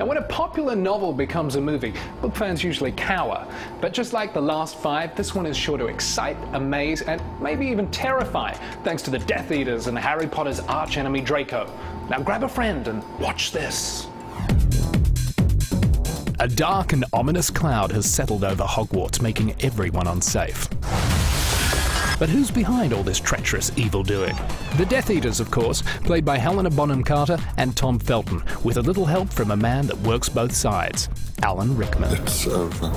And when a popular novel becomes a movie, book fans usually cower. But just like the last 5, this one is sure to excite, amaze, and maybe even terrify, thanks to the Death Eaters and Harry Potter's archenemy Draco. Now grab a friend and watch this. A dark and ominous cloud has settled over Hogwarts, making everyone unsafe. But who's behind all this treacherous evildoing? The Death Eaters, of course, played by Helena Bonham Carter and Tom Felton, with a little help from a man that works both sides, Alan Rickman. It's over.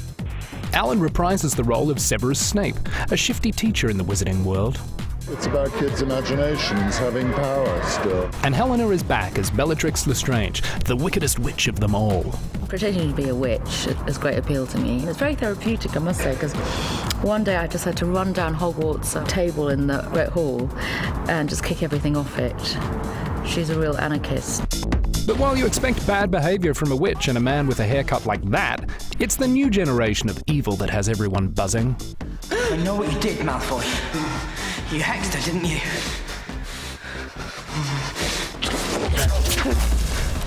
Alan reprises the role of Severus Snape, a shifty teacher in the wizarding world. It's about kids' imaginations having power still. And Helena is back as Bellatrix Lestrange, the wickedest witch of them all. Pretending to be a witch has great appeal to me. It's very therapeutic, I must say, because one day I just had to run down Hogwarts table in the Great Hall and just kick everything off it. She's a real anarchist. But while you expect bad behavior from a witch and a man with a haircut like that, it's the new generation of evil that has everyone buzzing. I know what you did, Malfoy. You hexed her, didn't you?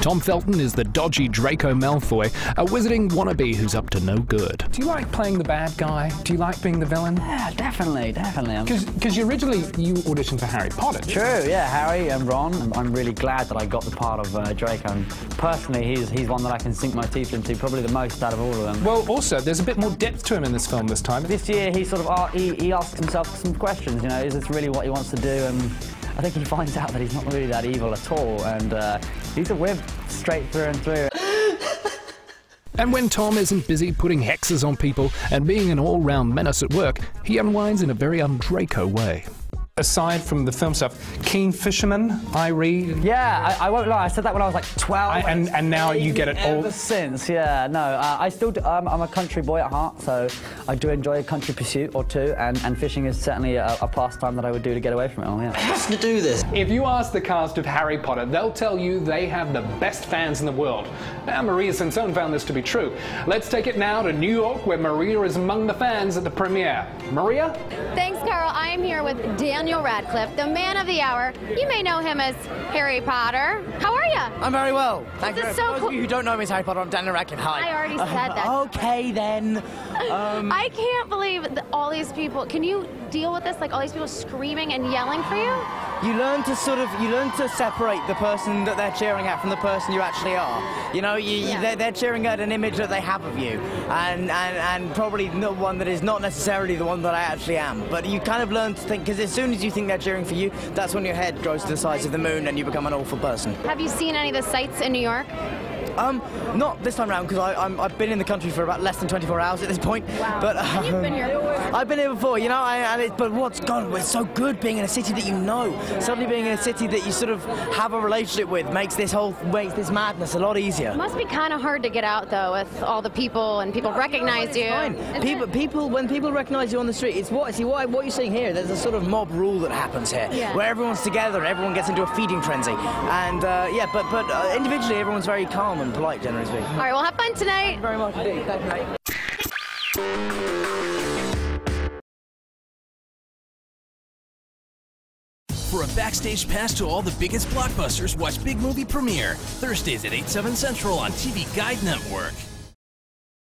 Tom Felton is the dodgy Draco Malfoy, a wizarding wannabe who's up to no good. Do you like playing the bad guy? Do you like being the villain? Yeah, definitely. Because you auditioned for Harry Potter. True, yeah, Harry and Ron. I'm really glad that I got the part of Draco. And personally, he's one that I can sink my teeth into, probably the most out of all of them. Well, also, there's a bit more depth to him in this film this time. This year, he sort of he asks himself some questions, you know, is this really what he wants to do? And I think he finds out that he's not really that evil at all, and he's a wimp straight through and through. And when Tom isn't busy putting hexes on people and being an all-round menace at work, he unwinds in a very un-Draco way. Aside from the film stuff, keen fisherman, I read. Yeah, I won't lie, I said that when I was like 12. And now you get it all. Ever since, yeah, no. I still do, I'm a country boy at heart, so I do enjoy a country pursuit or two, and fishing is certainly a pastime that I would do to get away from it all, yeah. I have to do this. If you ask the cast of Harry Potter, they'll tell you they have the best fans in the world. Now, Maria Sansone found this to be true. Let's take it now to New York, where Maria is among the fans at the premiere. Maria? Thanks, Carl. I am here with Daniel Radcliffe, the man of the hour. You may know him as Harry Potter. How are you? I'm very well. Thank you. This is so For those cool. of you who don't know me as Harry Potter, I'm Daniel Radcliffe. Hi. I already said that. Okay, then. I can't believe that all these people. Can you deal with this? Like all these people screaming and yelling for you? You learn to separate the person that they're cheering at from the person you actually are. You know, they're cheering at an image that they have of you, and probably not one that is not necessarily the one that I actually am. But you kind of learn to think, because as soon as you think they're cheering for you, that's when your head grows to the size of the moon and you become an awful person. Have you seen any of the sights in New York? Not this time around, because I've been in the country for about less than 24 hours at this point. Wow. But You've been here before. I've been here before, you know. But what's gone? It's so good being in a city that you know. Suddenly being in a city that you sort of have a relationship with makes this madness a lot easier. It must be kind of hard to get out though, with all the people and people recognize you. Fine. When people recognize you on the street, it's what you're seeing here. There's a sort of mob rule that happens here, where everyone's together and everyone gets into a feeding frenzy. And but individually, everyone's very calm and polite, generally speaking. All right, well, have fun tonight. Thank you very much indeed. Thank you, mate. For a backstage pass to all the biggest blockbusters, watch Big Movie Premiere, Thursdays at 8/7 Central on TV Guide Network.